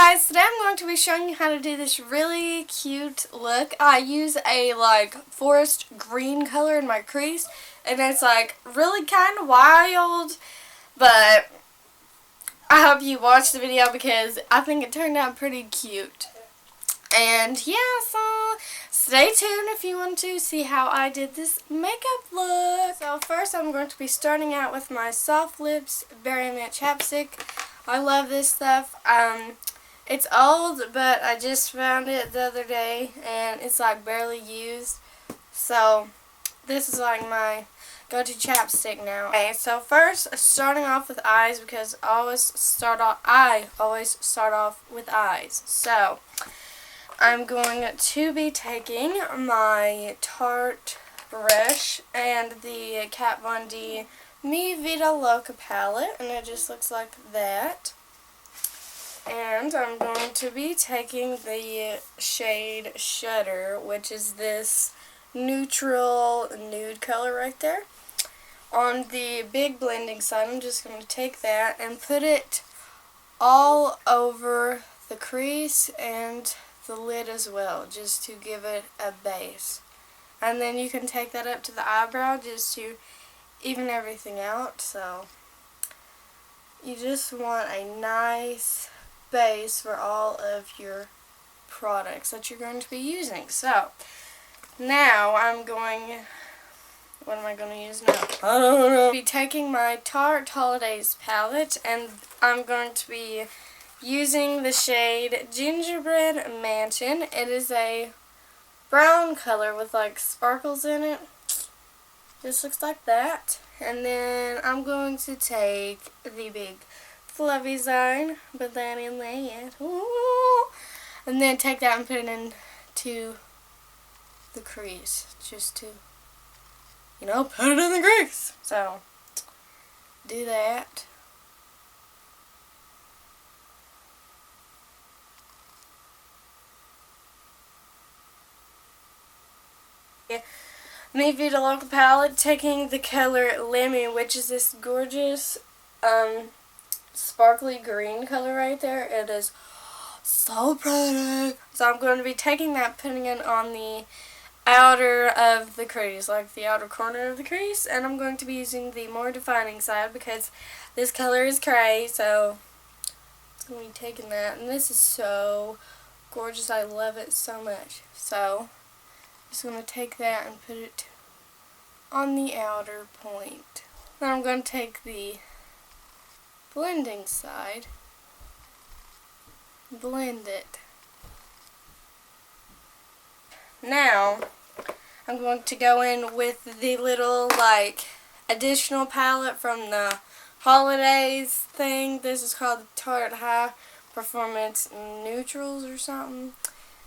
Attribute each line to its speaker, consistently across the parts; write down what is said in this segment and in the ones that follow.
Speaker 1: guys, today I'm going to be showing you how to do this really cute look. I use a forest green color in my crease, and it's really kind of wild, but I hope you watch the video because I think it turned out pretty cute. And yeah, so stay tuned if you want to see how I did this makeup look. So first I'm going to be starting out with my Soft Lips Berry Mint Chapstick. I love this stuff. It's old, but I just found it the other day, and it's barely used. So this is my go-to chapstick now. Okay, so first starting off with eyes because I always start off with eyes. So I'm going to be taking my Tarte brush and the Kat Von D Vida Loca palette, and it just looks like that. And I'm going to be taking the shade Shudder, which is this neutral nude color right there. On the big blending side, I'm just going to take that and put it all over the crease and the lid as well, just to give it a base. And then you can take that up to the eyebrow just to even everything out. So you just want a nice base for all of your products that you're going to be using. So now what am I going to use now? I don't know. I'll be taking my Tarte Holidays palette, and I'm going to be using the shade Gingerbread Mansion. It is a brown color with sparkles in it. Just looks like that. And then I'm going to take the big fluffy sign, put that in there, and then take that and put it into the crease, just to, put it in the crease. So, do that. My Vida Loca palette, taking the color Lemmy, which is this gorgeous, sparkly green color right there. It is so pretty. So I'm going to be taking that, putting it on the outer of the crease, the outer corner of the crease, and I'm going to be using the more defining side because this color is cray, so it's going to be taking that, and this is so gorgeous. I love it so much. So I'm just going to take that and put it on the outer point. Then I'm going to take the blending side, blend it. Now I'm going to go in with the little additional palette from the holidays thing. This is called the Tarte High Performance Neutrals or something,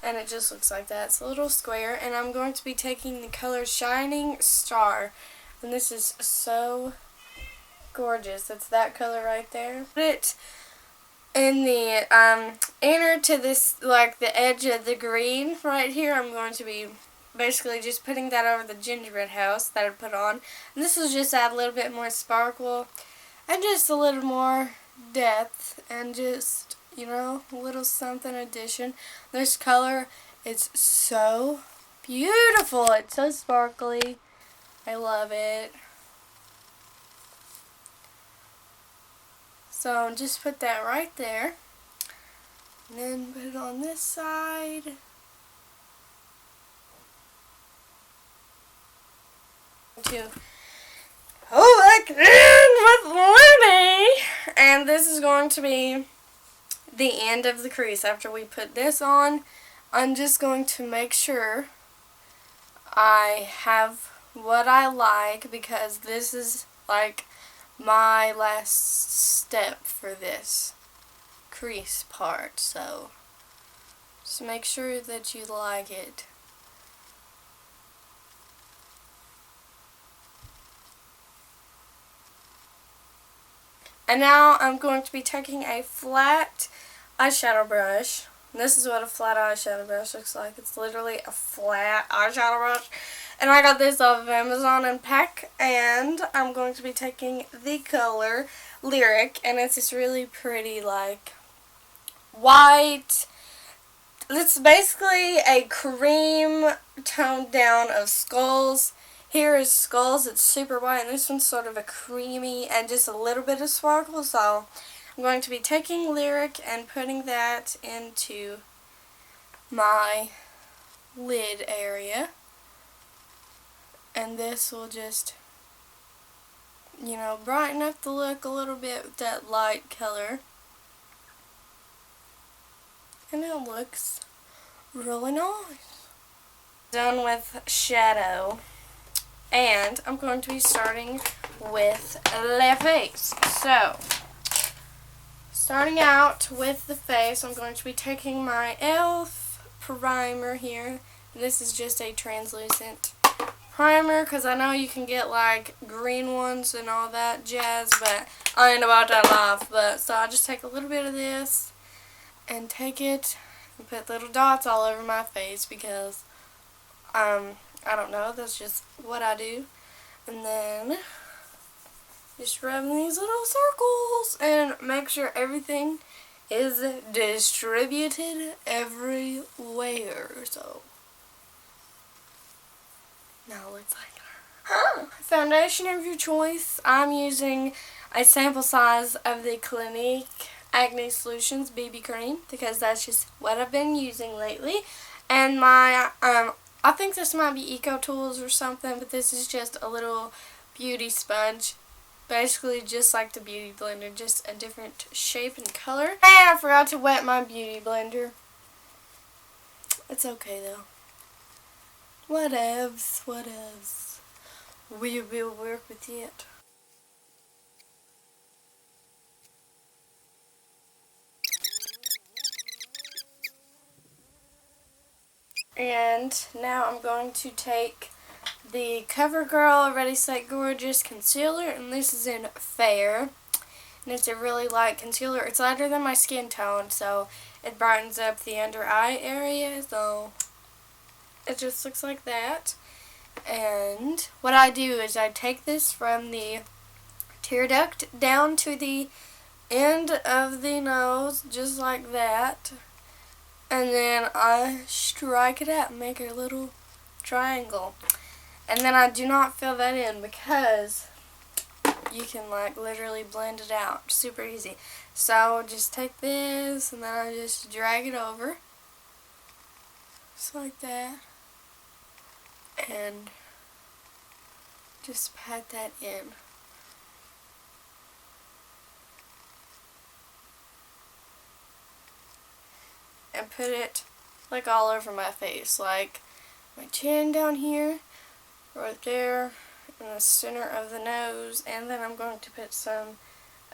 Speaker 1: and it just looks like that. It's a little square, and I'm going to be taking the color Shining Star, and this is so gorgeous. It's that color right there. Put it in the inner to this, the edge of the green right here. I'm going to be basically just putting that over the gingerbread house that I put on. And this will just add a little bit more sparkle and just a little more depth and just, a little something addition. This color, it's so beautiful. It's so sparkly. I love it. So just put that right there, and then put it on this side. To back in with Lemmy, and this is going to be the end of the crease. After we put this on, I'm just going to make sure I have what I like, because this is my last step for this crease part, so just make sure that you like it. And now I'm going to be taking a flat eyeshadow brush. And this is what a flat eyeshadow brush looks like. It's literally a flat eyeshadow brush. And I got this off of Amazon and Pack, and I'm going to be taking the color Lyric, and it's this really pretty white. It's basically a cream toned down of skulls. Here is skulls. It's super white, and this one's sort of a creamy and just a little bit of sparkle. So I'm going to be taking Lyric and putting that into my lid area. And this will just, you know, brighten up the look a little bit with that light color. And it looks really nice. Done with shadow. And I'm going to be starting with the face. So, starting out with the face, I'm going to be taking my e.l.f. primer here. And this is just a translucent primer, because I know you can get like green ones and all that jazz, but I ain't about that life. But so I just take a little bit of this and take it and put little dots all over my face, because I don't know, that's just what I do. And then just rub these little circles and make sure everything is distributed everywhere. So now it looks like foundation of your choice. I'm using a sample size of the Clinique Acne Solutions BB Cream, because that's just what I've been using lately. And my I think this might be Eco Tools or something, but this is just a little beauty sponge. Basically just like the beauty blender, just a different shape and color. And I forgot to wet my beauty blender. It's okay though. Whatevs, whatevs. We will work with it. And now I'm going to take the CoverGirl Ready Set Gorgeous Concealer, and this is in Fair. And it's a really light concealer. It's lighter than my skin tone, so it brightens up the under eye area, so it just looks like that. And what I do is I take this from the tear duct down to the end of the nose, just like that. And then I strike it out and make a little triangle. And then I do not fill that in, because you can like literally blend it out. Super easy. So just take this and then I just drag it over. Just like that. And just pat that in. And put it like all over my face, like my chin down here, right there, in the center of the nose, and then I'm going to put some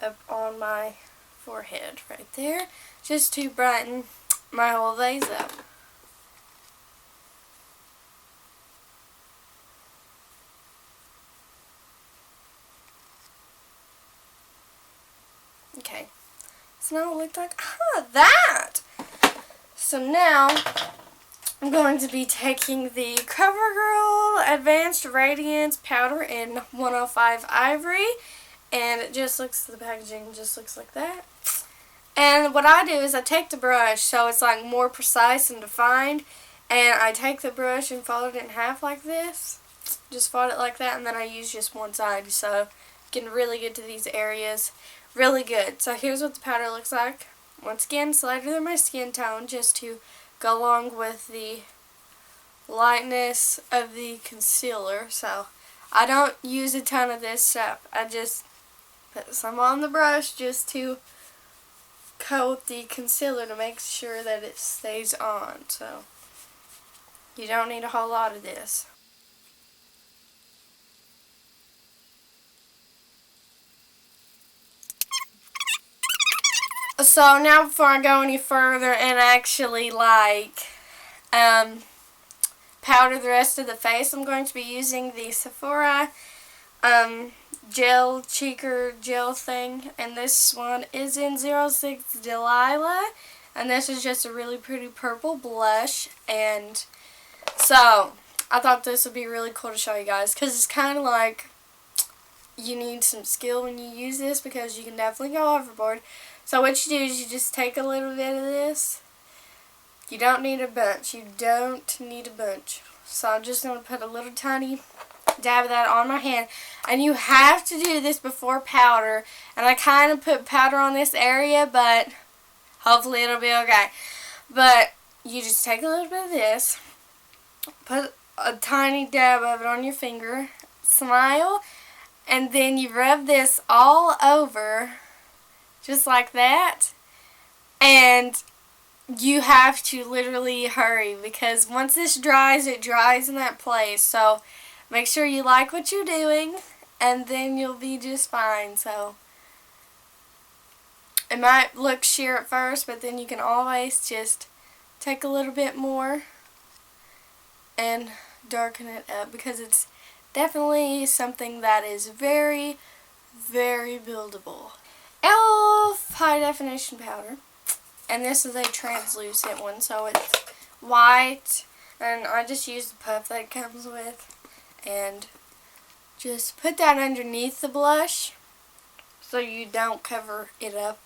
Speaker 1: up on my forehead right there, just to brighten my whole face up. Okay, so now it looks like, that! So now, I'm going to be taking the CoverGirl Advanced Radiance Powder in 105 Ivory, and it just looks, the packaging just looks like that. And what I do is I take the brush, so it's like more precise and defined, and I take the brush and fold it in half like this. Just fold it like that, and then I use just one side, so you can really get to these areas really good. So here's what the powder looks like. Once again, it's lighter than my skin tone, just to go along with the lightness of the concealer. So I don't use a ton of this stuff. I just put some on the brush just to coat the concealer to make sure that it stays on. So you don't need a whole lot of this. So now before I go any further and actually powder the rest of the face, I'm going to be using the Sephora gel cheeker gel thing, and this one is in 06 Delilah, and this is just a really pretty purple blush. And so I thought this would be really cool to show you guys, because it's kind of like you need some skill when you use this, because you can definitely go overboard. So what you do is you just take a little bit of this. You don't need a bunch. You don't need a bunch. So I'm just going to put a little tiny dab of that on my hand. And you have to do this before powder. And I kind of put powder on this area, but hopefully it'll be okay. But you just take a little bit of this, put a tiny dab of it on your finger, smile, and then you rub this all over just like that. And you have to literally hurry because once this dries, it dries in that place. So make sure you like what you're doing and then you'll be just fine. So it might look sheer at first, but then you can always just take a little bit more and darken it up because it's definitely something that is very, very buildable. e.l.f. high definition powder, and this is a translucent one, so it's white, and I just use the puff that it comes with and just put that underneath the blush so you don't cover it up.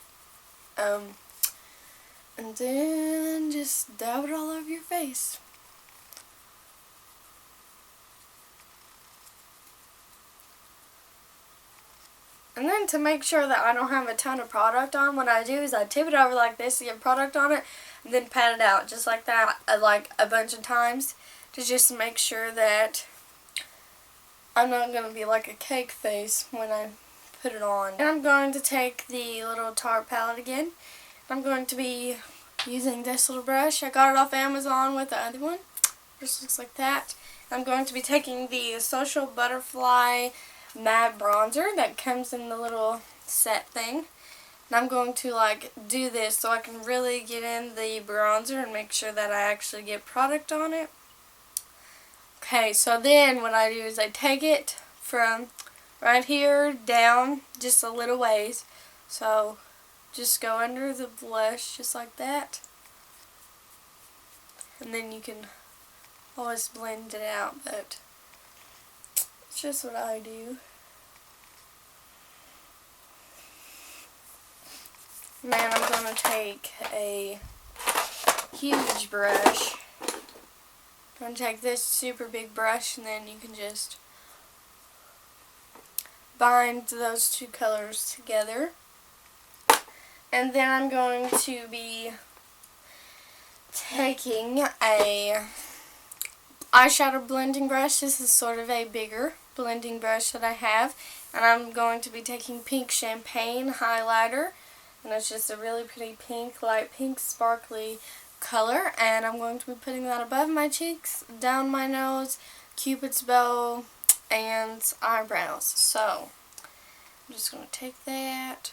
Speaker 1: And then just dab it all over your face. And then to make sure that I don't have a ton of product on, what I do is I tip it over like this to get product on it, and then pat it out just like that, like a bunch of times, to just make sure that I'm not going to be like a cake face when I put it on. And I'm going to take the little Tarte palette again. I'm going to be using this little brush. I got it off Amazon with the other one. Just looks like that. I'm going to be taking the Social Butterfly matte bronzer that comes in the little set thing. And I'm going to like do this so I can really get in the bronzer and make sure that I actually get product on it. Okay, so then what I do is I take it from right here down just a little ways. So just go under the blush just like that. And then you can always blend it out, but it's just what I do. Then I'm going to take a huge brush. I'm going to take this super big brush, and then you can just bind those two colors together. And then I'm going to be taking a eyeshadow blending brush. This is sort of a bigger blending brush that I have. And I'm going to be taking pink champagne highlighter. And it's just a really pretty pink, light pink, sparkly color. And I'm going to be putting that above my cheeks, down my nose, Cupid's bow, and eyebrows. So I'm just going to take that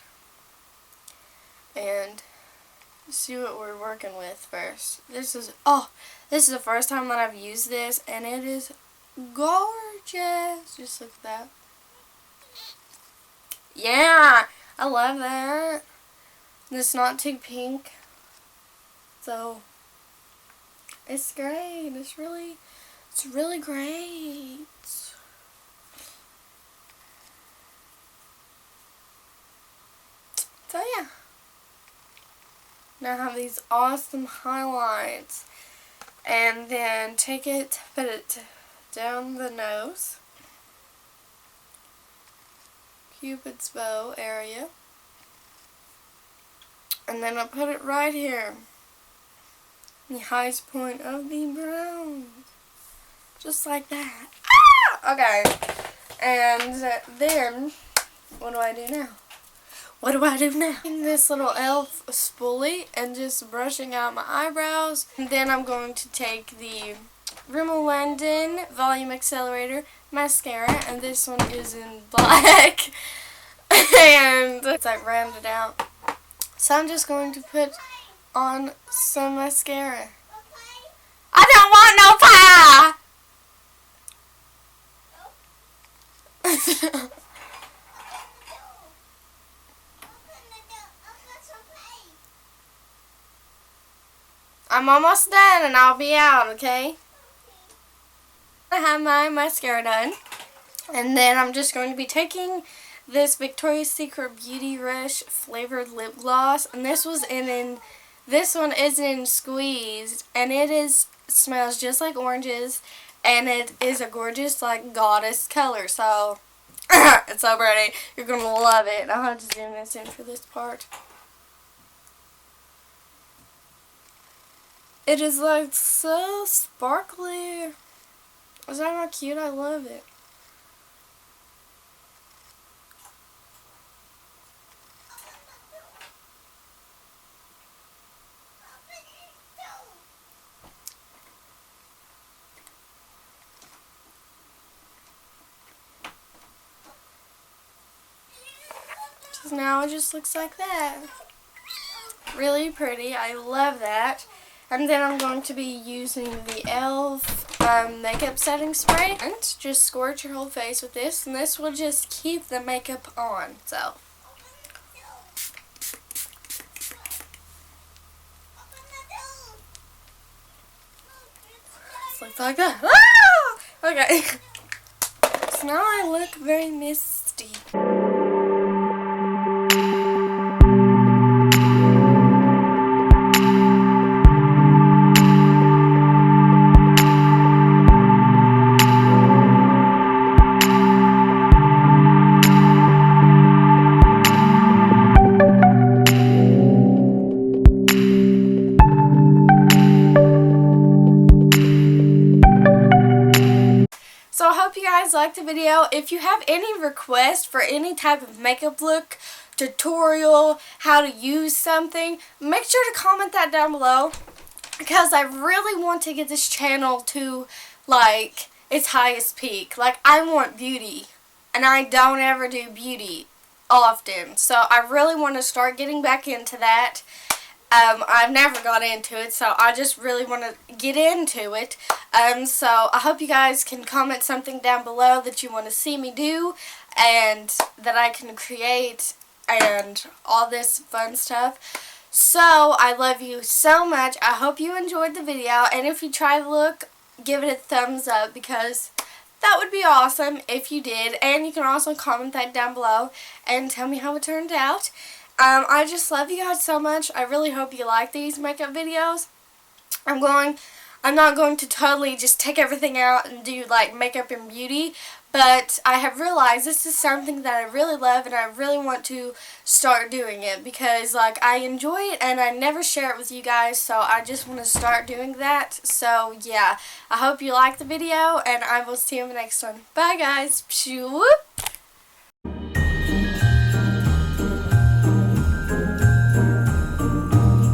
Speaker 1: and see what we're working with first. This is the first time that I've used this, and it is gorgeous. Just look at that. Yeah, I love that. And it's not too pink, so it's great. It's really great. So yeah. Now I have these awesome highlights, and then take it, put it down the nose, Cupid's bow area, and then I put it right here, the highest point of the brow, just like that. Ah! Okay, and then what do I do now? What do I do now? This little e.l.f. spoolie and just brushing out my eyebrows. And then I'm going to take the Rimmel London Volume Accelerator mascara, and this one is in black. And it's like rounded out. So I'm just going to put on some mascara. I don't want no pie! I'm almost done and I'll be out, okay? I have my mascara done. And then I'm just going to be taking this Victoria's Secret Beauty Rush flavored lip gloss, and this one is in Squeezed, and smells just like oranges, and it is a gorgeous like goddess color. So it's so pretty. You're gonna love it. I'll have to zoom this in for this part. It is like so sparkly. Is that not cute? I love it. So now it just looks like that. Really pretty. I love that. And then I'm going to be using the e.l.f. Makeup setting spray. And just squirt your whole face with this. And this will just keep the makeup on. So. Just looks like that. Ah! Okay. So now I look very misty. So I hope you guys liked the video. If you have any requests for any type of makeup look, tutorial, how to use something, make sure to comment that down below, because I really want to get this channel to like its highest peak. Like, I want beauty, and I don't ever do beauty often. So I really want to start getting back into that. I've never got into it, so I just really want to get into it. So I hope you guys can comment something down below that you want to see me do, and that I can create, and all this fun stuff. So I love you so much. I hope you enjoyed the video, and if you try the look, give it a thumbs up, because that would be awesome if you did. And you can also comment that down below and tell me how it turned out. I just love you guys so much. I really hope you like these makeup videos. I'm not going to totally just take everything out and do like makeup and beauty, but I have realized this is something that I really love, and I really want to start doing it, because like I enjoy it and I never share it with you guys, so I just want to start doing that. So yeah, I hope you liked the video, and I will see you in the next one. Bye guys. Whoop.